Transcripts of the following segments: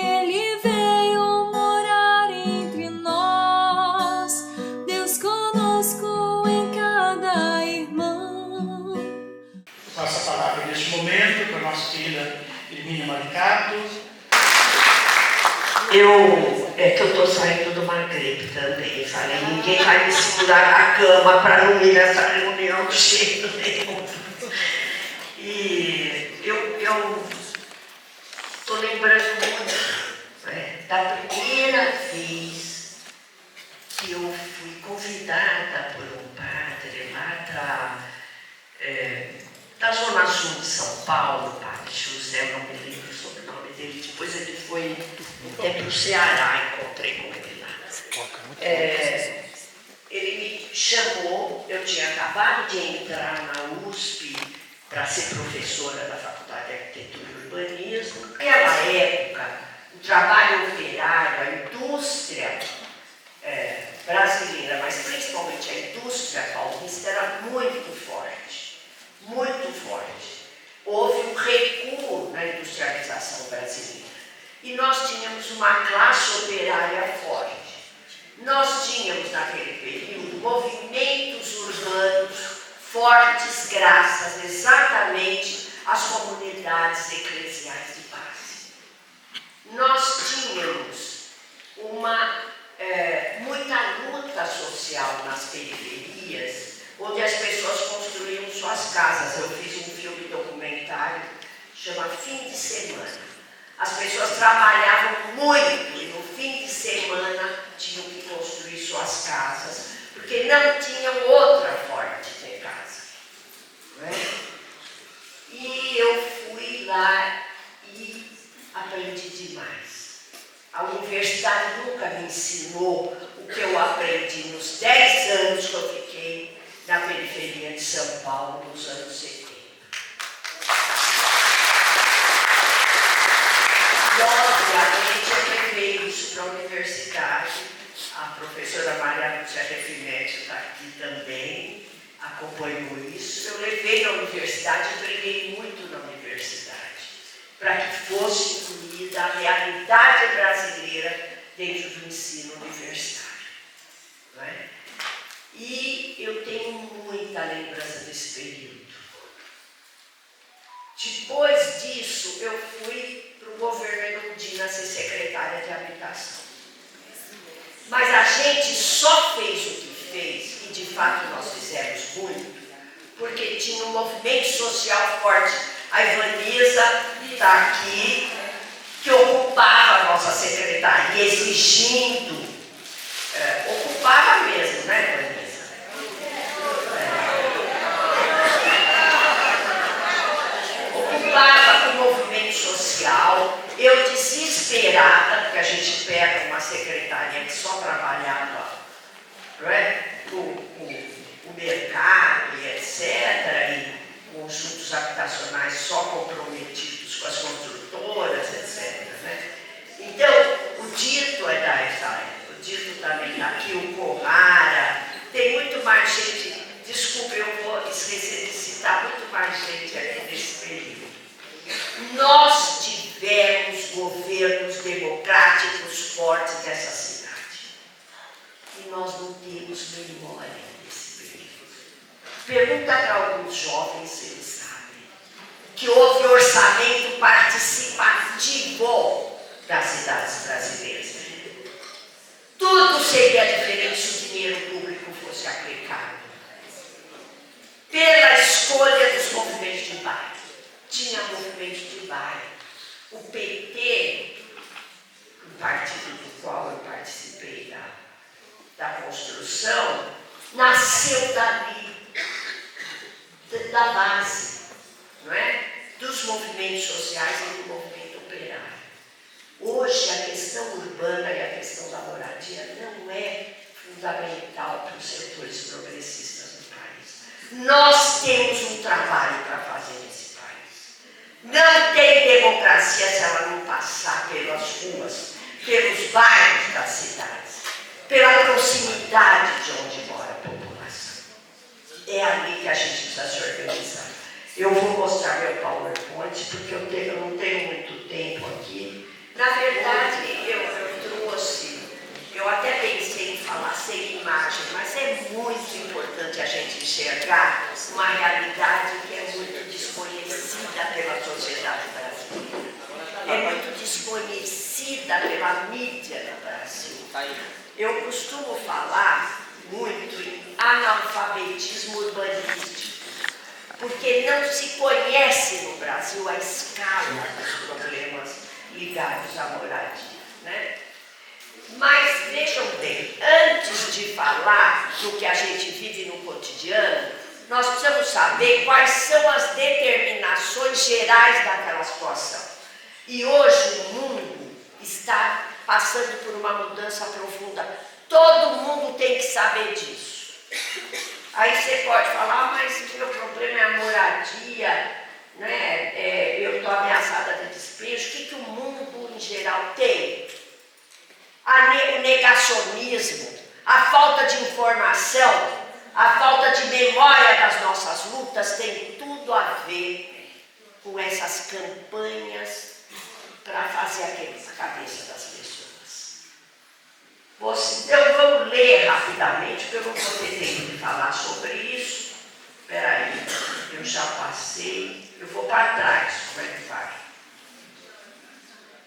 Ele veio morar entre nós, Deus conosco em cada irmão. Passo a palavra neste momento para a nossa querida Hermínia Maricato. Eu estou saindo de uma gripe também, sabe? Ninguém vai me segurar na cama para não ir nessa reunião de jeito nenhum. E eu estou lembrando muito da primeira vez que eu fui convidada por um padre lá da Zona Sul de São Paulo, o padre José, não me lembro o sobrenome dele, depois ele foi até para o Ceará, encontrei com ele lá. Ele me chamou, eu tinha acabado de entrar na USP para ser professora da Faculdade de Arquitetura e Urbanismo. Naquela época, o trabalho operário, a indústria brasileira, mas principalmente a indústria paulista, era muito forte, muito forte. Houve um recuo na industrialização brasileira. E nós tínhamos uma classe operária forte. Nós tínhamos, naquele período, movimentos urbanos fortes graças exatamente às comunidades eclesiais de base. Nós tínhamos muita luta social nas periferias, onde as pessoas construíam suas casas. Eu fiz um filme documentário, chama Fim de Semana. As pessoas trabalhavam muito e no fim de semana tinham que construir suas casas, porque não tinham outra forma de ter casa. Não é? E eu fui lá e aprendi demais. A universidade nunca me ensinou o que eu aprendi nos 10 anos que eu fiquei na periferia de São Paulo, nos anos 70. Obviamente, eu levei isso para a universidade. A professora Maria Lúcia Refinetti está aqui também, acompanhou isso. Eu levei na universidade e preguei muito na universidade, para que fosse incluída a realidade brasileira dentro do ensino universitário. Não é? E eu tenho muita lembrança desse período. Depois disso, eu fui para o governo Erundina ser secretária de habitação. Mas a gente só fez o que fez, e de fato nós fizemos muito, porque tinha um movimento social forte. A Ivanisa está aqui, que ocupava a nossa secretaria, exigindo, ocupava mesmo, né, Ivanisa? Ocupava o movimento social. Eu desesperada, porque a gente pega uma secretaria que só trabalhava, não é? o mercado e etc., e conjuntos habitacionais só comprometidos com as construtoras, etc. Né? Então, o Dito é dessa época, o Dito também está aqui, o Corrara, tem muito mais gente, desculpe, eu vou esquecer de citar muito mais gente aqui nesse período. Nós tivemos governos democráticos fortes nessa cidade. E nós não temos memória desse período. Pergunta para alguns jovens se eles sabem que houve orçamento participativo das cidades brasileiras. Tudo seria diferente se o dinheiro público fosse aplicado. Pela escolha dos movimentos de bairro. Tinha movimento de bairro. O PT, o partido do qual eu participei da construção, nasceu dali, da base, não é? Dos movimentos sociais e do movimento operário. Hoje, a questão urbana e a questão da moradia não é fundamental para os setores progressistas do país. Nós temos um trabalho para fazer nesse país. Não tem democracia se ela não passar pelas ruas, pelos bairros das cidades, pela proximidade de onde mora a população. É ali que a gente precisa se organizar. Eu vou mostrar meu PowerPoint, porque eu não tenho muito tempo aqui. Na verdade, importante a gente enxergar uma realidade que é muito desconhecida pela sociedade brasileira. É muito desconhecida pela mídia no Brasil. Eu costumo falar muito em analfabetismo urbanístico, porque não se conhece no Brasil a escala dos problemas ligados à moradia, né? Mas vejam bem, antes de falar do que a gente vive no cotidiano, nós precisamos saber quais são as determinações gerais daquela situação. E hoje o mundo está passando por uma mudança profunda. Todo mundo tem que saber disso. Aí você pode falar, mas o meu problema é a moradia, né? Eu estou ameaçada de despejo. O que o mundo em geral tem? O negacionismo, a falta de informação, a falta de memória das nossas lutas tem tudo a ver com essas campanhas para fazer a cabeça das pessoas. Então vamos ler rapidamente, porque eu não vou ter tempo de falar sobre isso. Espera aí, eu já passei, eu vou para trás, como é que vai?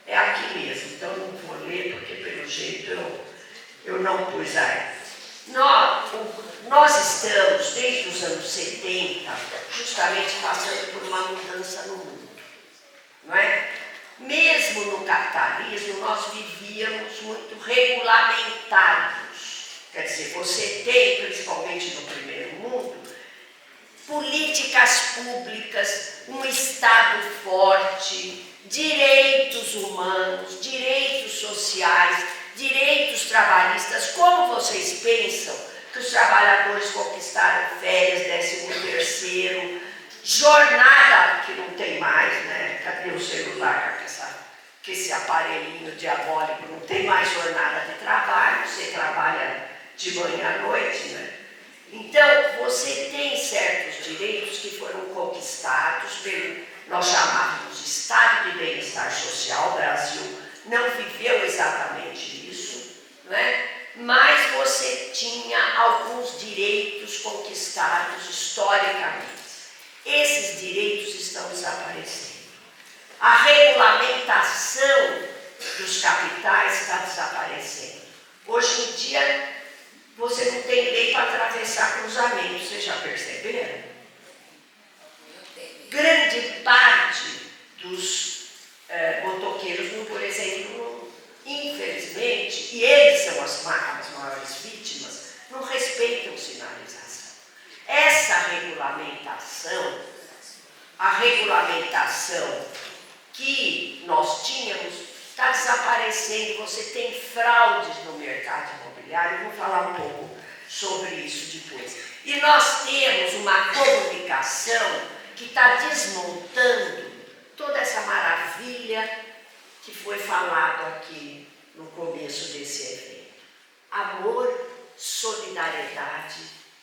É aqui mesmo, então eu não vou ler, porque pelo jeito eu não pus aí. Nós estamos, desde os anos 70, justamente passando por uma mudança no mundo, não é? Mesmo no capitalismo, nós vivíamos muito regulamentados. Quer dizer, você tem, principalmente no primeiro mundo, políticas públicas, um Estado forte, direitos humanos, direitos sociais, direitos trabalhistas. Como vocês pensam que os trabalhadores conquistaram férias, 13º, jornada que não tem mais, né? Cadê o celular com esse aparelhinho diabólico? Não tem mais jornada de trabalho, você trabalha de manhã à noite, né? Então, você tem certos direitos que foram conquistados pelo, nós chamávamos de Estado de Bem-Estar Social. O Brasil não viveu exatamente isso, né? Mas você tinha alguns direitos conquistados historicamente. Esses direitos estão desaparecendo. A regulamentação dos capitais está desaparecendo. Hoje em dia, você não tem lei para atravessar cruzamentos, vocês já perceberam? Grande parte dos motoqueiros, por exemplo, infelizmente, e eles são as maiores vítimas, não respeitam sinalização. Essa regulamentação, a regulamentação que nós tínhamos, está desaparecendo. Você tem fraudes no mercado imobiliário, eu vou falar um pouco sobre isso depois. E nós temos uma comunicação que está desmontando toda essa maravilha que foi falado aqui no começo desse evento. Amor, solidariedade,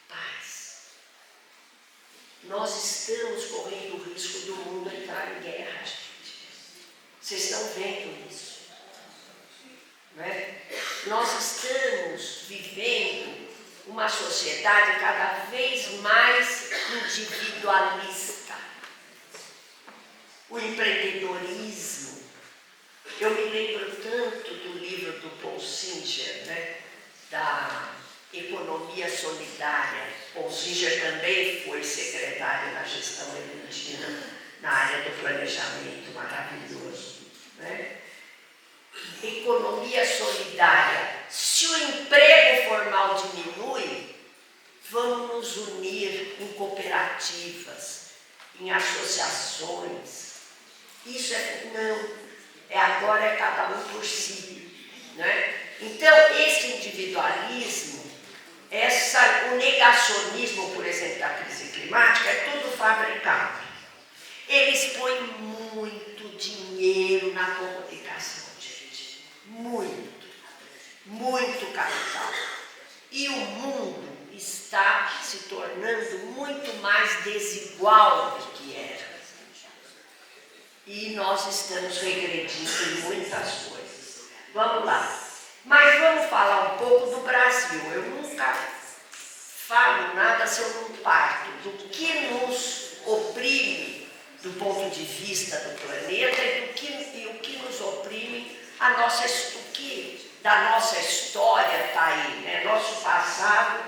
paz. Nós estamos correndo o risco do mundo entrar em guerra, gente. Vocês estão vendo isso, não é? Nós estamos vivendo uma sociedade cada vez mais individualista. O empreendedorismo. Eu me lembro tanto do livro do Paul Singer, né? Da economia solidária. Paul Singer também foi secretário na gestão eventina, na área do planejamento, maravilhoso, né? Economia solidária. Se o emprego formal diminui, vamos nos unir em cooperativas, em associações. Isso agora é cada um por si, né? Então, esse individualismo, o negacionismo, por exemplo, da crise climática, é tudo fabricado. Eles põem muito dinheiro na comunicação, gente. Muito capital. E o mundo está se tornando muito mais desigual do que era. E nós estamos regredindo em muitas coisas. Vamos lá. Mas vamos falar um pouco do Brasil. Eu nunca falo nada se eu não parto do que nos oprime do ponto de vista do planeta e o que nos oprime, o que da nossa história está aí, né? Nosso passado,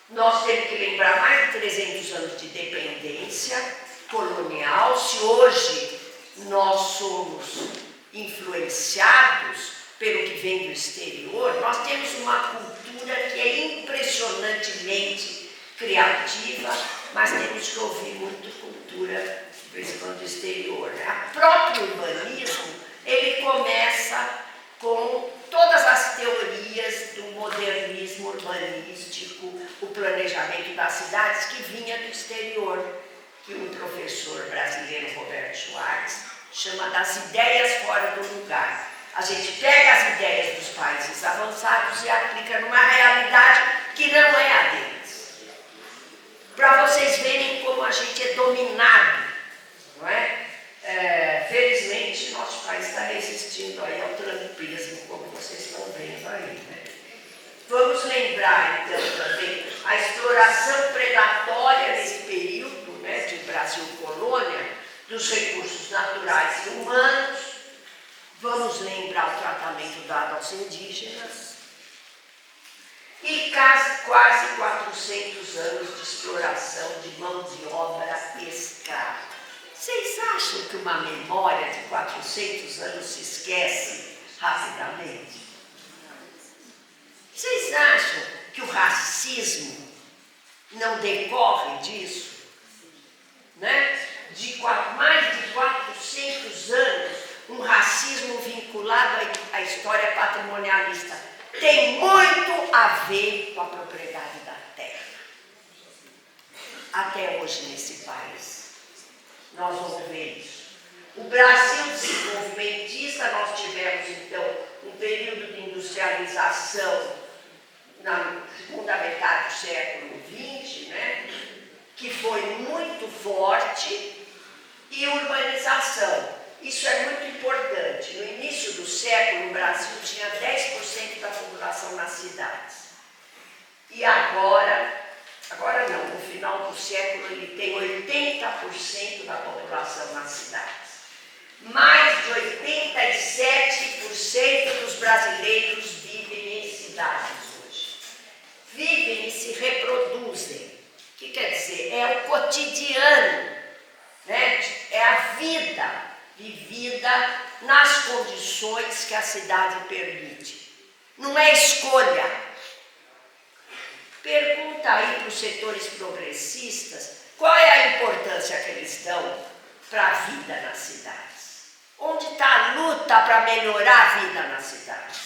nós temos que lembrar mais de 300 anos de dependência colonial. Se hoje nós somos influenciados pelo que vem do exterior, nós temos uma cultura que é impressionantemente criativa, mas temos que ouvir muito cultura, de vez em quando, do exterior. O próprio urbanismo, ele começa com todas as teorias do modernismo urbanístico, o planejamento das cidades que vinha do exterior, que um professor brasileiro, Roberto Schwartz, chama das ideias fora do lugar. A gente pega as ideias dos países avançados e aplica numa realidade que não é a deles. Para vocês verem como a gente é dominado, não é? Felizmente, nosso país está resistindo aí ao trumpismo, como vocês estão vendo aí, né? Vamos lembrar, então, também a exploração predatória nesse período, né, de Brasil colônia, dos recursos naturais e humanos. Vamos lembrar o tratamento dado aos indígenas. E quase 400 anos de exploração de mão de obra escrava. Vocês acham que uma memória de 400 anos se esquece rapidamente? Vocês acham que o racismo não decorre disso? Né? Mais de 400 anos, um racismo vinculado à história patrimonialista. Tem muito a ver com a propriedade da terra. Até hoje nesse país. Nós vamos ver isso. O Brasil desenvolvimentista, nós tivemos então um período de industrialização na segunda metade do século XX, né, que foi muito forte, e urbanização. Isso é muito importante. No início do século, o Brasil tinha 10% da população nas cidades. E agora não, no final do século ele tem 80% da população nas cidades. Mais de 87% dos brasileiros vivem em cidades hoje. Vivem e se reproduzem. O que quer dizer? É o cotidiano, né? É a vida vivida nas condições que a cidade permite. Não é escolha. Pergunta aí para os setores progressistas qual é a importância que eles dão para a vida nas cidades. Onde está a luta para melhorar a vida nas cidades,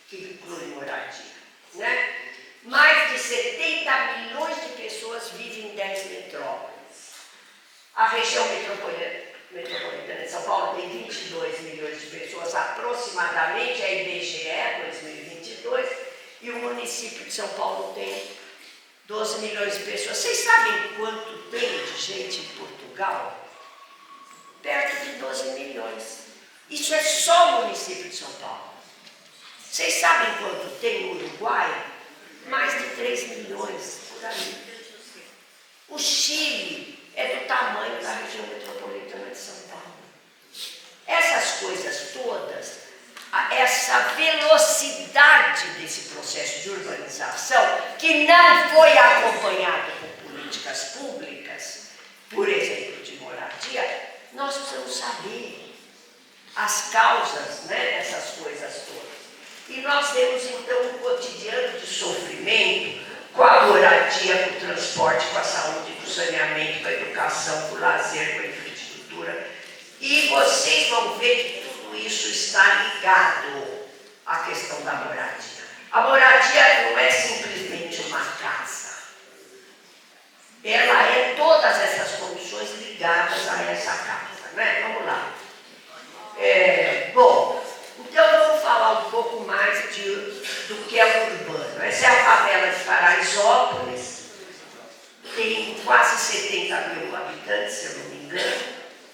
que inclui moradia, né? Mais de 70 milhões de pessoas vivem em 10 metrópoles. A região metropolitana de São Paulo tem 22 milhões de pessoas aproximadamente, é IBGE 2022, e o município de São Paulo tem 12 milhões de pessoas. Vocês sabem quanto tem de gente em Portugal? Perto de 12 milhões. Isso é só o município de São Paulo. Vocês sabem quanto tem no Uruguai? Mais de 3 milhões por aí. O Chile é do tamanho da região metropolitana de São Paulo. Essas coisas todas, essa velocidade desse processo de urbanização, que não foi acompanhada por políticas públicas, por exemplo, de moradia, nós precisamos saber as causas, né, dessas coisas todas. E nós temos então um cotidiano de sofrimento com a moradia, com o transporte, com a saúde, com o saneamento, com a educação, com o lazer, com a infraestrutura. E vocês vão ver que tudo isso está ligado à questão da moradia. A moradia não é simplesmente uma casa. Ela é todas essas condições ligadas a essa casa, né? Vamos lá. Bom, então vamos falar um pouco mais do que é o urbano. Essa é a favela de Paraisópolis, tem quase 70 mil habitantes, se eu não me engano,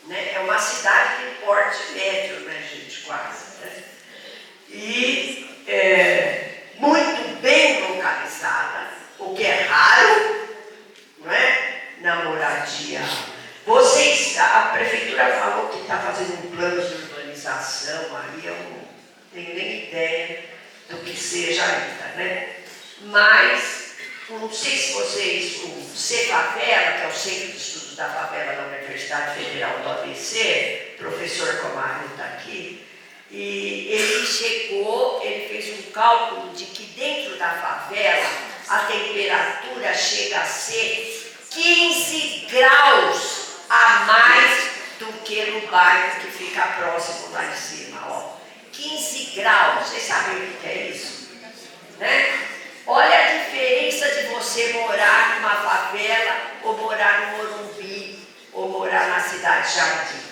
né? É uma cidade de porte médio, né, gente, quase, né? E muito bem localizada, urbanização ali, eu não tenho nem ideia do que seja ainda, né? Mas, não sei se vocês, o C-Favela, que é o Centro de Estudos da Favela da Universidade Federal do ABC, o professor Comaru está aqui, e ele fez um cálculo de que dentro da favela a temperatura chega a ser 15 graus a mais do que no bairro que fica próximo lá em cima, ó. 15 graus, vocês sabem o que é isso? Né? Olha a diferença de você morar numa favela ou morar no Morumbi ou morar na Cidade Jardim.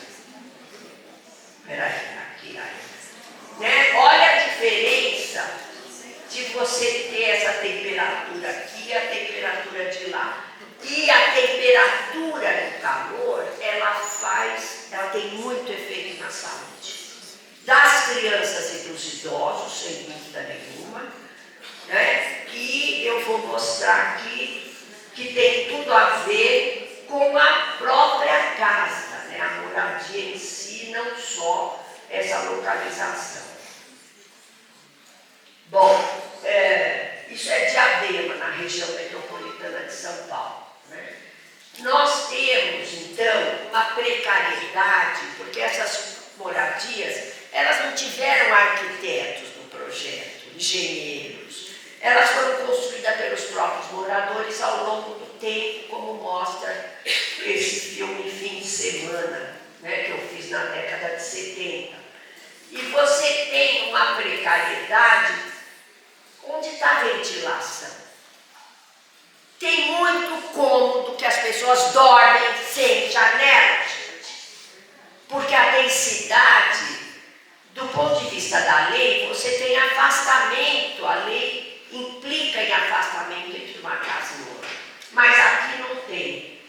Peraí, aqui, aí. Né? Olha a diferença de você ter essa temperatura aqui e a temperatura de lá. E a temperatura do calor, ela tem muito efeito na saúde. Das crianças e dos idosos, sem dúvida nenhuma, né? E eu vou mostrar aqui que tem tudo a ver com a própria casa, né? A moradia em si, não só essa localização. Bom, isso é Diadema, na região metropolitana de São Paulo, né? Nós temos, então, uma precariedade, porque essas moradias, elas não tiveram arquitetos no projeto, engenheiros. Elas foram construídas pelos próprios moradores ao longo do tempo, como mostra esse filme Fim de Semana, né, que eu fiz na década de 70. E você tem uma precariedade. Onde está a ventilação? Tem muito cômodo que as pessoas dormem sem janela, gente. Porque a densidade, do ponto de vista da lei, você tem afastamento. A lei implica em afastamento entre uma casa e outra. Mas aqui não tem.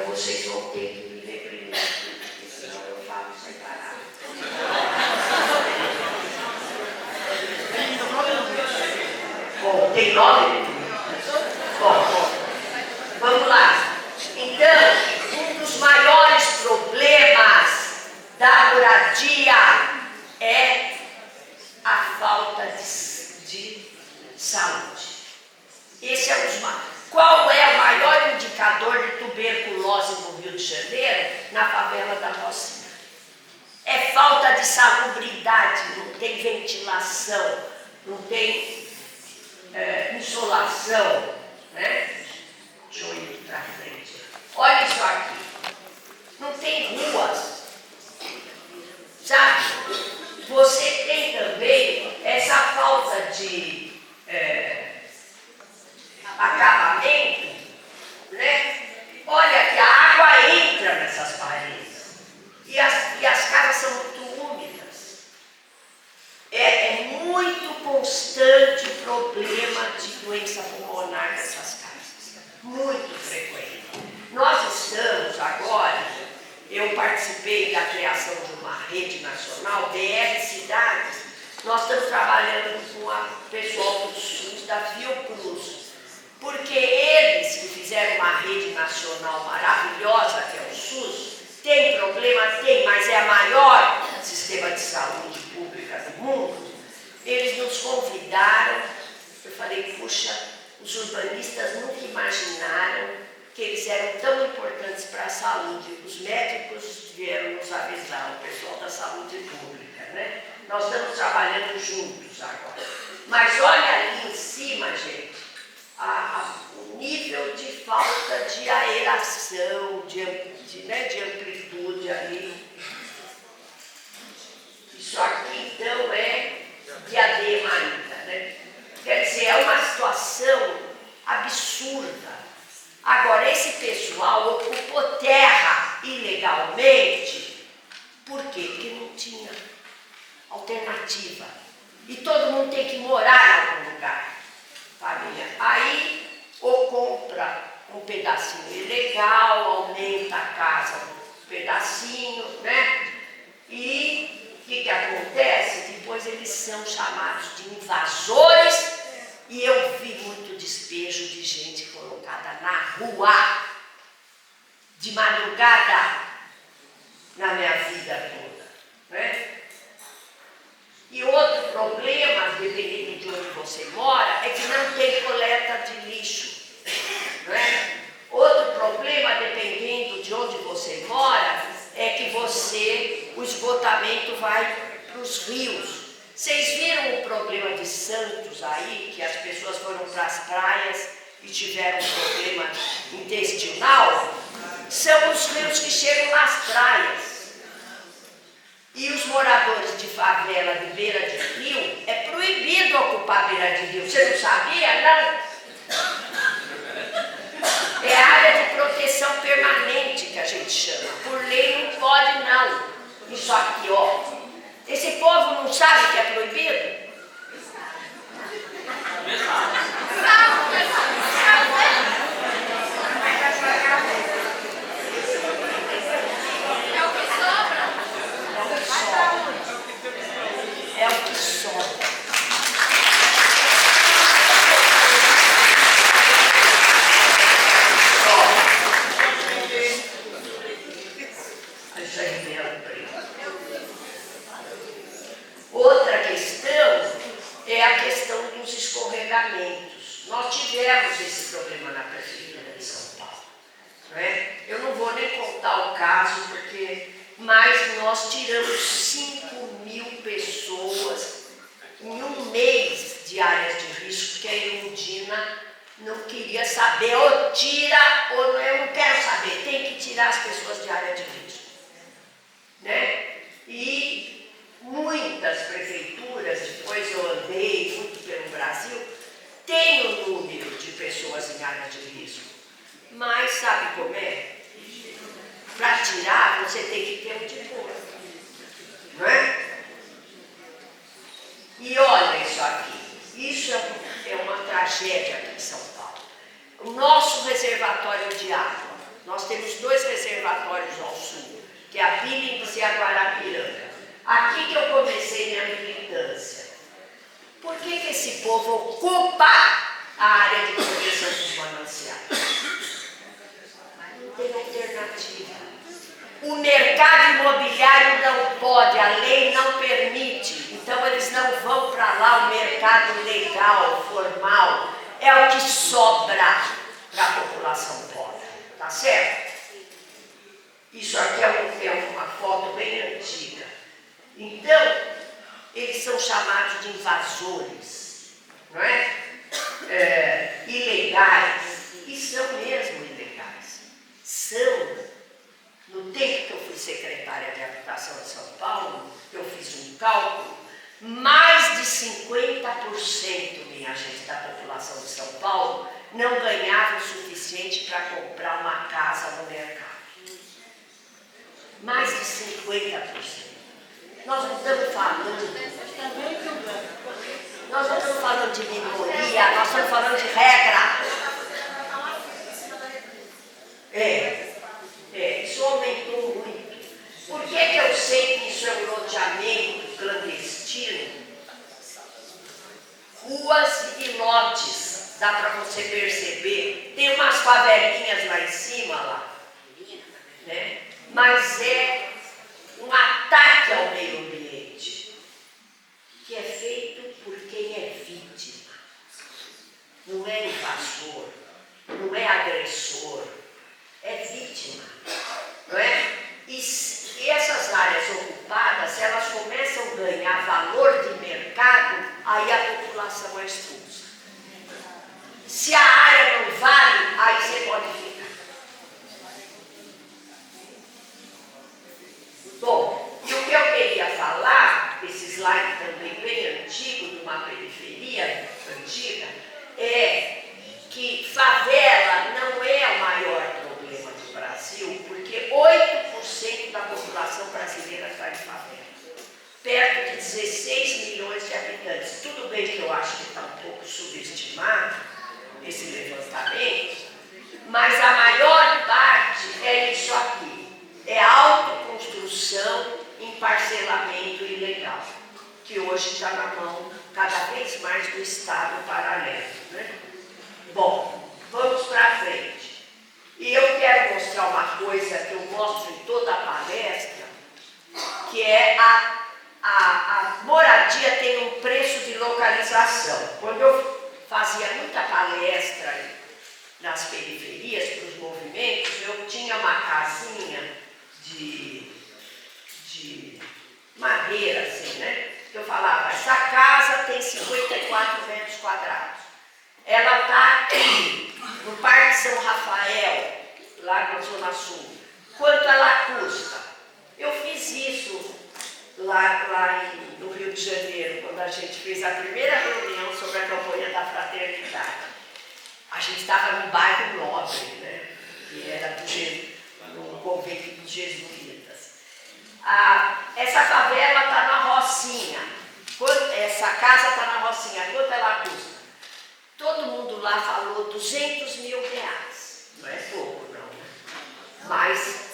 Vocês vão ter que me ver primeiro, porque senão eu falo separado. Bom, tem 9 minutos. Bom, vamos lá. Então, um dos maiores problemas da moradia é a falta de saúde. Esse é um dos maiores. Qual é o maior indicador de tuberculose no Rio de Janeiro? Na favela da Rocinha. É falta de salubridade, não tem ventilação, não tem insolação, né? Deixa eu ir para frente. Olha isso aqui. Não tem ruas. Sabe? Você tem também essa falta de acabamento, né? Olha que a água entra nessas paredes. E as casas são muito úmidas. É muito constante o problema de doença pulmonar nessas casas. Muito frequente. Nós estamos agora, eu participei da criação de uma rede nacional, BR Cidades. Nós estamos trabalhando com o pessoal do SUS, da Fiocruz, porque eles que fizeram uma rede nacional maravilhosa, que é o SUS, tem problema? Tem, mas é a maior sistema de saúde pública do mundo. Eles nos convidaram, eu falei, puxa, os urbanistas nunca imaginaram que eles eram tão importantes para a saúde. Os médicos vieram nos avisar, o pessoal da saúde pública, né? Nós estamos trabalhando juntos agora. Mas olha ali em cima, gente, o nível de falta de aeração, de amplitude ali. Isso aqui, então, é Diadema ainda, né? Quer dizer, é uma situação absurda. Agora, esse pessoal ocupou terra ilegalmente. Por quê? Porque não tinha alternativa. E todo mundo tem que morar em algum lugar. Família. Aí, ou compra um pedacinho ilegal, aumenta a casa um pedacinho, né? E o que acontece? Depois eles são chamados de invasores. E eu vi muito despejo de gente colocada na rua, de madrugada, na minha vida toda, né? dependendo de onde você mora, é que não tem coleta de lixo. Não é? Outro problema, dependendo de onde você mora, é que o esgotamento vai para os rios. Vocês viram o problema de Santos aí, que as pessoas foram para as praias e tiveram um problema intestinal? São os rios que chegam nas praias. E os moradores de favela de beira de rio, é proibido ocupar beira de rio. Você não sabia? Não. É área de proteção permanente que a gente chama. Por lei não pode não. Isso aqui, ó. Esse povo não sabe que é proibido? É o que sobra. Outra questão é a questão dos escorregamentos. Nós tivemos esse problema na Prefeitura de São Paulo. Não é? Eu não vou nem contar o caso, mas nós tiramos 5.000 pessoas em um mês de áreas de risco, porque a Erundina não queria saber, ou tira, ou eu não quero saber, tem que tirar as pessoas de área de risco. Né? E muitas prefeituras, depois eu andei muito pelo Brasil, tem o número de pessoas em área de risco. Mas sabe como é? Para tirar, você tem que ter um diploma. Não é? E olha isso aqui. Isso é uma tragédia aqui em São Paulo. O nosso reservatório de água, nós temos 2 reservatórios ao sul, que é a Billings e a Guarapiranga. Aqui que eu comecei minha militância. Por que esse povo ocupa a área de proteção dos mananciais? Não tem alternativa. O mercado imobiliário não pode, a lei não permite. Então eles não vão para lá, o mercado legal, formal, é o que sobra para a população pobre. Tá certo? Isso aqui é uma foto bem antiga. Então, eles são chamados de invasores, não é? Ilegais, e são mesmo ilegais. São. No tempo que eu fui secretária de Habitação de São Paulo, eu fiz um cálculo, mais de 50%, minha gente, da população de São Paulo não ganhava o suficiente para comprar uma casa no mercado. Mais de 50%. Nós não estamos falando de minoria, nós estamos falando de regra. Isso aumentou muito. Por que eu sei que isso é um loteamento clandestino? Ruas e lotes, dá para você perceber. Tem umas favelinhas lá em cima, lá, né? Mas é um ataque ao meio ambiente, que é feito por quem é vítima. Não é invasor, não é agressor, é vítima. Não é? E essas áreas ocupadas, elas começam a ganhar valor de mercado, aí a população é expulsa. Se a área não vale, aí você pode ficar. Bom, e o que eu queria falar, esse slide também bem antigo, de uma periferia antiga, é que favela não é o maior problema do Brasil, porque 8% da população brasileira está em favela. Perto de 16 milhões de habitantes. Tudo bem que eu acho que está um pouco subestimado esse levantamento, mas a maior parte é isso aqui. É autoconstrução em parcelamento ilegal, que hoje está na mão cada vez mais do Estado paralelo. Né? Bom, vamos para frente. E eu quero mostrar uma coisa que eu mostro em toda a palestra, que é a moradia tem um preço de localização administração. Quando eu fazia muita palestra nas periferias para os movimentos, eu tinha uma casinha de madeira, assim, né? Eu falava, essa casa tem 54 metros quadrados. Ela está aqui, no Parque São Rafael, lá na Zona Sul. Quanto ela custa? Eu fiz isso lá no Rio de Janeiro, quando a gente fez a primeira reunião sobre a campanha da fraternidade. A gente estava num bairro nobre, né? Que era no convento dos jesuítas. Essa favela está na Rocinha. Essa casa está na Rocinha. Quanto ela custa? Todo mundo lá falou 200 mil reais. Não é pouco, não. Mas...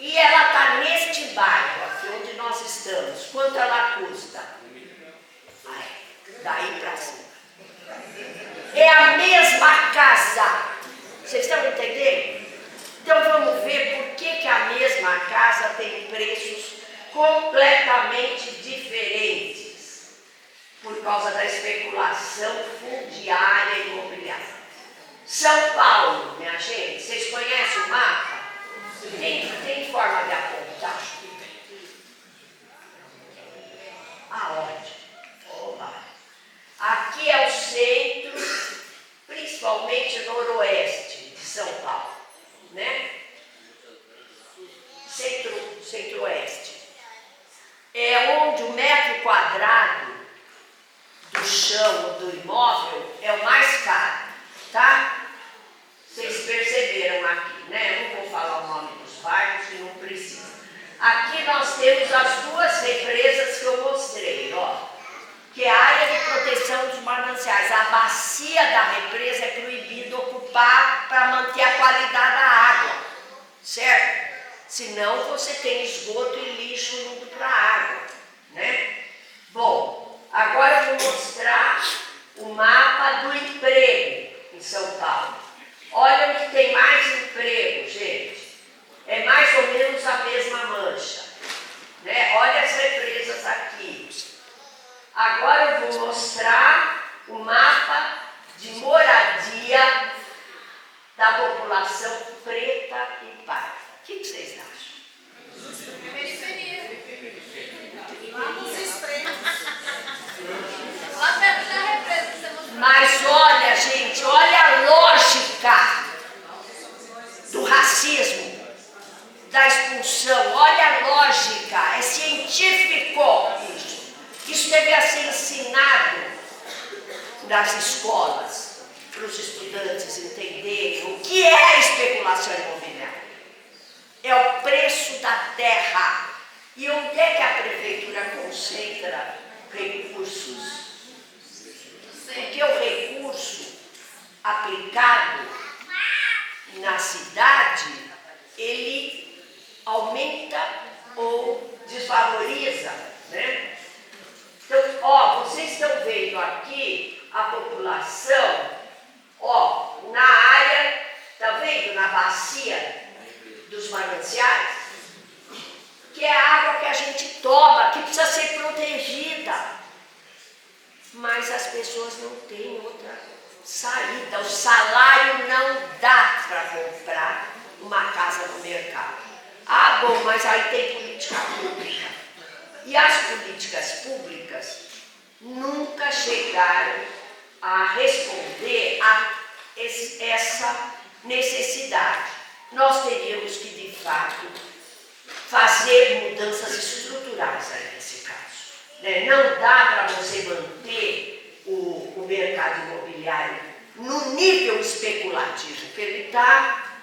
E ela está neste bairro, aqui onde nós estamos. Quanto ela custa? Daí para cima. É a mesma casa. Vocês estão entendendo? Então vamos ver por que a mesma casa tem preços completamente diferentes. Por causa da especulação fundiária e imobiliária. São Paulo, minha gente, vocês conhecem o mapa? Tem forma de apontar? Aonde? Oba! Aqui é o centro, principalmente noroeste de São Paulo, né? Centro-oeste. É onde o metro quadrado do chão ou do imóvel é o mais caro, tá? Vocês perceberam aqui, né? Eu não vou falar o nome dos bairros, que não precisa. Aqui nós temos as duas represas que eu mostrei, ó. Que é a área de proteção dos mananciais. A bacia da represa é proibido ocupar para manter a qualidade da água, certo? Senão você tem esgoto e lixo indo para a água, né? Bom, agora eu vou mostrar o mapa do emprego em São Paulo. Olha onde tem mais emprego, gente. É mais ou menos a mesma mancha, né? Olha as represas aqui. Agora eu vou mostrar o mapa de moradia da população preta e parda. O que vocês acham? Mas olha, gente, olha a lógica do racismo, da expulsão. Olha a lógica, é científico isso. Isso deve ser ensinado nas escolas, para os estudantes entenderem o que é a especulação imobiliária. É o preço da terra. E onde é que a prefeitura concentra recursos? Porque o recurso aplicado na cidade, ele aumenta ou desvaloriza, né? Então, ó, vocês estão vendo aqui a população, ó, na área, tá vendo, na bacia dos mananciais, que é a água que a gente toma, que precisa ser protegida. Mas as pessoas não têm outra saída, o salário não dá para comprar uma casa no mercado. Ah, bom, mas aí tem política pública. E as políticas públicas nunca chegaram a responder a essa necessidade. Nós teríamos que, de fato, fazer mudanças estruturais aí nesse caso. Né? Não dá para você manter o mercado imobiliário no nível especulativo que ele está,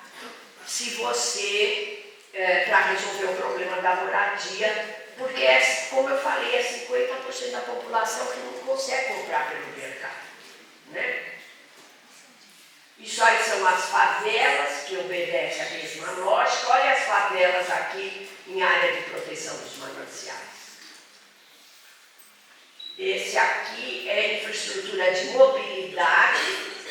se você, para resolver o problema da moradia, porque, como eu falei, é 50% da população que não consegue comprar pelo mercado. Né? Isso aí são as favelas, que obedecem à mesma lógica. Olha as favelas aqui em área de proteção dos mananciais. Esse aqui é infraestrutura de mobilidade.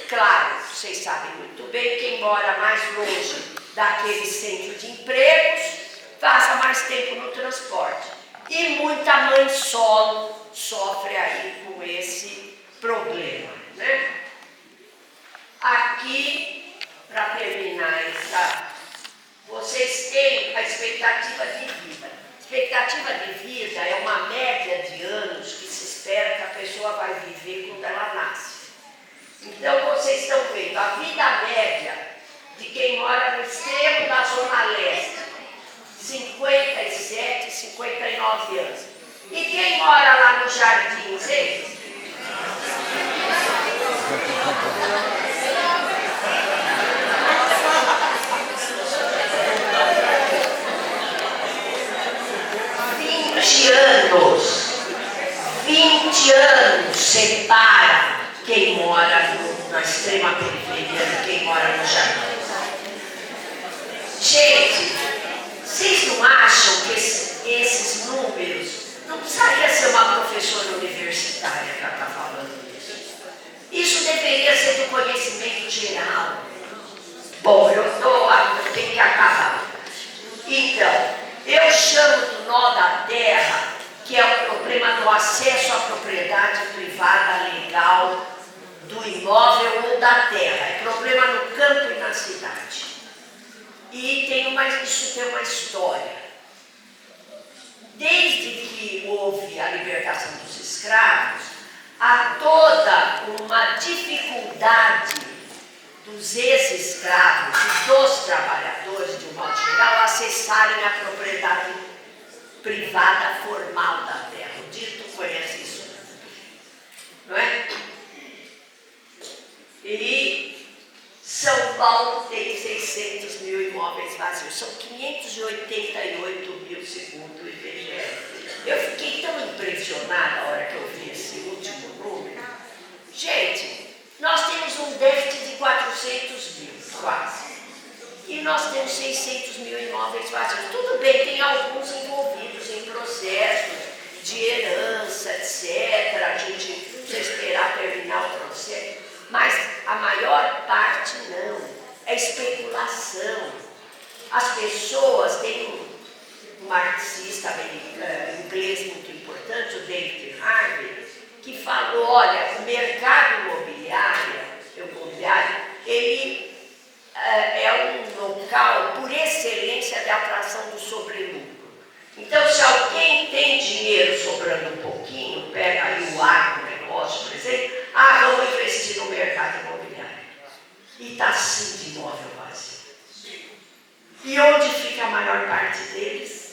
Claro, vocês sabem muito bem, quem mora mais longe daquele centro de empregos, passa mais tempo no transporte. E muita mãe solo sofre aí com esse expectativa de vida é uma média de anos que se espera que a pessoa vai viver quando ela nasce. Então, vocês estão vendo, a vida média de quem mora no extremo da Zona Leste, 57, 59 anos. E quem mora lá no Jardins, hein? Vinte anos separa quem mora na extrema periferia de quem mora no Jardim. Gente, vocês não acham que esses números não precisaria ser uma professora universitária que ela está falando isso? Isso deveria ser do conhecimento geral. Bom, eu tenho que acabar. Então, eu chamo do nó da terra, que é o problema do acesso à propriedade privada legal do imóvel ou da terra. É problema no campo e na cidade. E isso tem uma história. Desde que houve a libertação dos escravos, há toda uma dificuldade dos ex-escravos e dos trabalhadores, de um modo geral, acessarem a propriedade privada formal da terra. O Dito conhece isso, não é? E São Paulo tem 600 mil imóveis vazios, são 588 mil segundo o IBGE. Eu fiquei tão impressionada a hora que eu vi esse último número. Gente, nós temos um déficit de 400 mil, quase. E nós temos 600 mil imóveis vazios. Tudo bem, tem alguns envolvidos em processos de herança, etc. A gente precisa esperar terminar o processo. Mas a maior parte não. É especulação. As pessoas têm um marxista inglês muito importante, o David Harvey, que falou, olha, o mercado imobiliário, ele é um local por excelência de atração do sobrelucro. Então, se alguém tem dinheiro sobrando um pouquinho, pega aí o agronegócio, por exemplo, vamos investir no mercado imobiliário. E está assim de imóvel vazio. E onde fica a maior parte deles?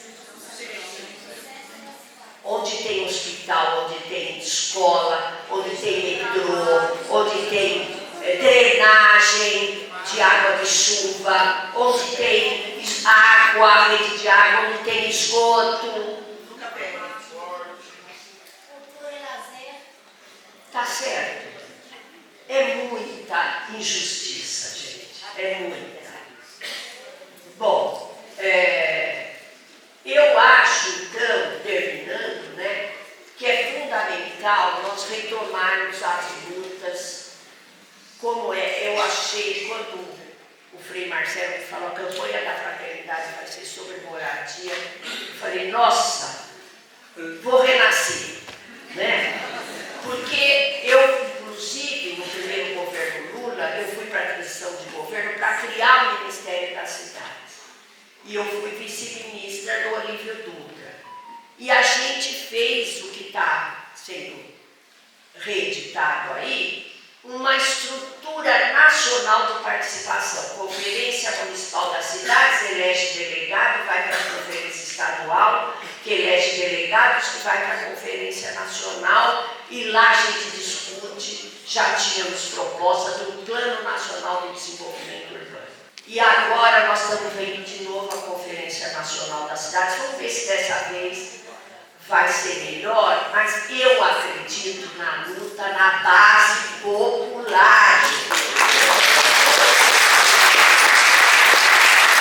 Onde tem hospital, onde tem escola, onde tem metrô, onde tem drenagem de água de chuva, onde tem água, rede de água, onde tem esgoto. Tá certo? É muita injustiça, gente. É muita. Bom, eu acho, então, terminando, né, que é fundamental nós retomarmos as lutas, como eu achei quando o Frei Marcelo me falou, a campanha da fraternidade vai ser sobre moradia, eu falei, nossa, vou renascer, né? Porque eu, inclusive, no primeiro governo Lula, eu fui para a transição de governo para criar o Ministério das Cidades. E eu fui vice-ministra do Olívio Dutra. E a gente fez o que está sendo reeditado aí, uma estrutura nacional de participação. Conferência Municipal das Cidades elege delegado, vai para a Conferência Estadual, que elege delegados, que vai para a Conferência Nacional, e lá a gente discute, já tínhamos proposta do Plano Nacional de Desenvolvimento Urbano. E agora nós estamos vendo de novo a Conferência Nacional das Cidades, vamos ver se dessa vez vai ser melhor, mas eu acredito na luta na base popular.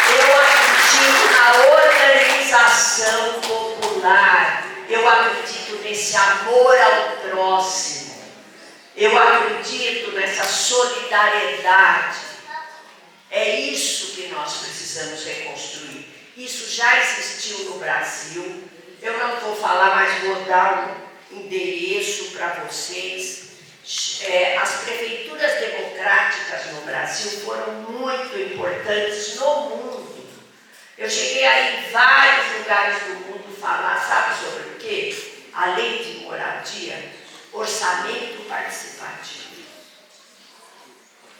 Eu acredito na organização popular. Eu acredito nesse amor ao próximo. Eu acredito nessa solidariedade. É isso que nós precisamos reconstruir. Isso já existiu no Brasil. Eu não vou falar, mas vou dar um endereço para vocês. As prefeituras democráticas no Brasil foram muito importantes no mundo. Eu cheguei a ir em vários lugares do mundo falar, sabe sobre o quê? Além de moradia, orçamento participativo.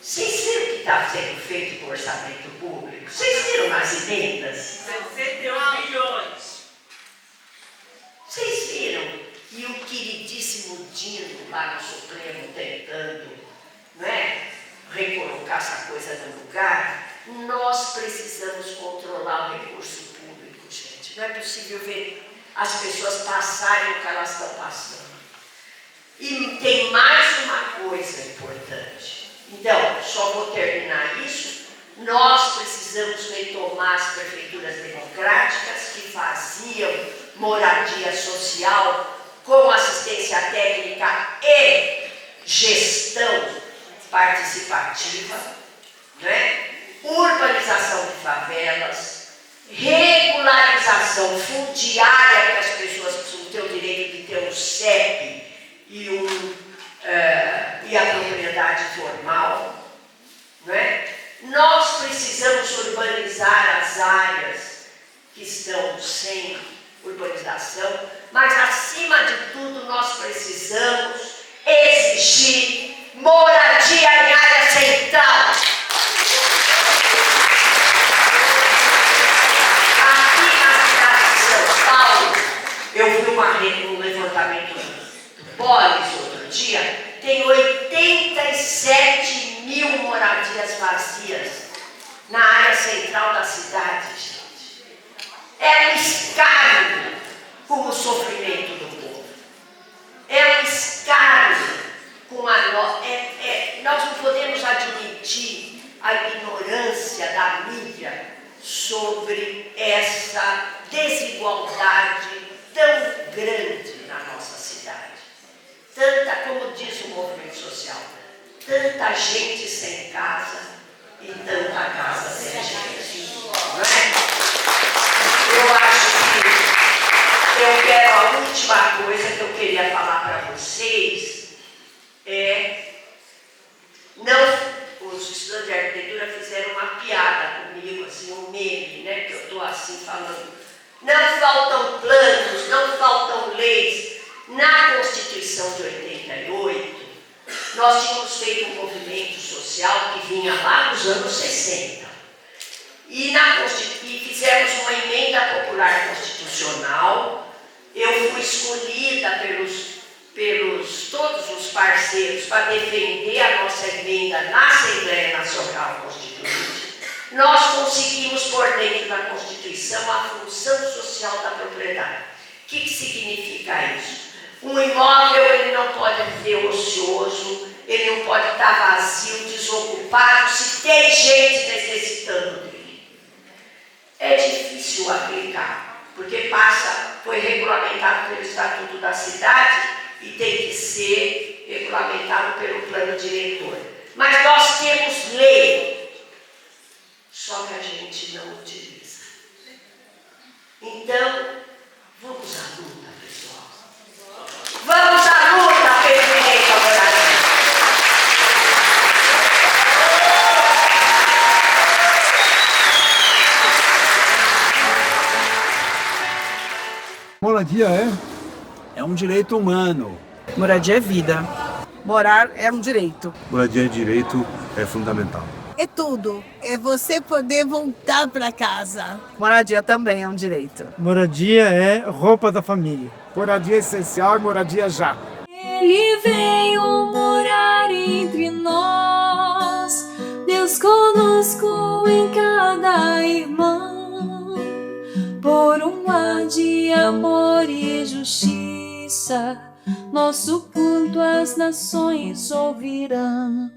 Vocês viram o que está sendo feito com o orçamento público? Vocês viram as emendas? 61 milhões. Vocês viram? E o queridíssimo Dino lá no Supremo tentando, não é? Recolocar essa coisa no lugar. Nós precisamos controlar o recurso público, gente. Não é possível ver as pessoas passarem o que elas estão passando. E tem mais uma coisa importante. Então, só vou terminar isso. Nós precisamos retomar as prefeituras democráticas que faziam moradia social com assistência técnica e gestão participativa, né? Urbanização de favelas, regularização fundiária, que as pessoas precisam ter o direito de ter um CEP e a propriedade formal, não é? Nós precisamos urbanizar as áreas que estão sem urbanização, mas acima de tudo nós precisamos exigir moradia em área central. Aqui na cidade de São Paulo, eu vi um levantamento do Polis outro dia, tem 87 mil moradias vazias na área central da cidade, gente. É um escárnio com o sofrimento do povo. É um escárnio com a nós não podemos admitir a ignorância da mídia sobre essa desigualdade tão grande na nossa cidade. Tanta, como diz o movimento social, tanta gente sem casa e tanta casa sem gente. Não é? Eu acho que eu quero a última coisa que eu queria falar para vocês os estudantes de arquitetura fizeram uma piada comigo, assim, um meme, né, que eu estou assim falando. Não faltam planos, não faltam leis. Na Constituição de 88, nós tínhamos feito um movimento social que vinha lá nos anos 60. E fizemos uma emenda popular constitucional. Eu fui escolhida pelos todos os parceiros para defender a nossa emenda na Assembleia Nacional Constituinte. Nós conseguimos pôr dentro da Constituição a função social da propriedade. O que significa isso? Um imóvel ele não pode ser ocioso, ele não pode estar vazio, desocupado, se tem gente necessitando dele. É difícil aplicar, porque foi regulamentado pelo Estatuto da Cidade e tem que ser regulamentado pelo plano diretor. Mas nós temos lei, só que a gente não utiliza. Então, vamos à luta, pessoal. Vamos à luta pelo direito à moradia. Moradia é um direito humano. Moradia é vida. Morar é um direito. Moradia é direito, é fundamental. É tudo. É você poder voltar para casa. Moradia também é um direito. Moradia é roupa da família. Moradia é essencial e moradia já. Ele veio morar entre nós, Deus conosco em cada irmão, por um ar de amor e justiça, nosso culto as nações ouvirão.